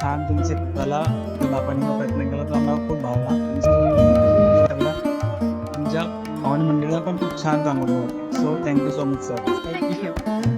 छान तुमची कला आपण प्रयत्न केला तर आम्हाला खूप भावला. तुमच्या पाहुणे मंडळीला पण खूप छान जाणवलं. So thank you so much sir. Thank you.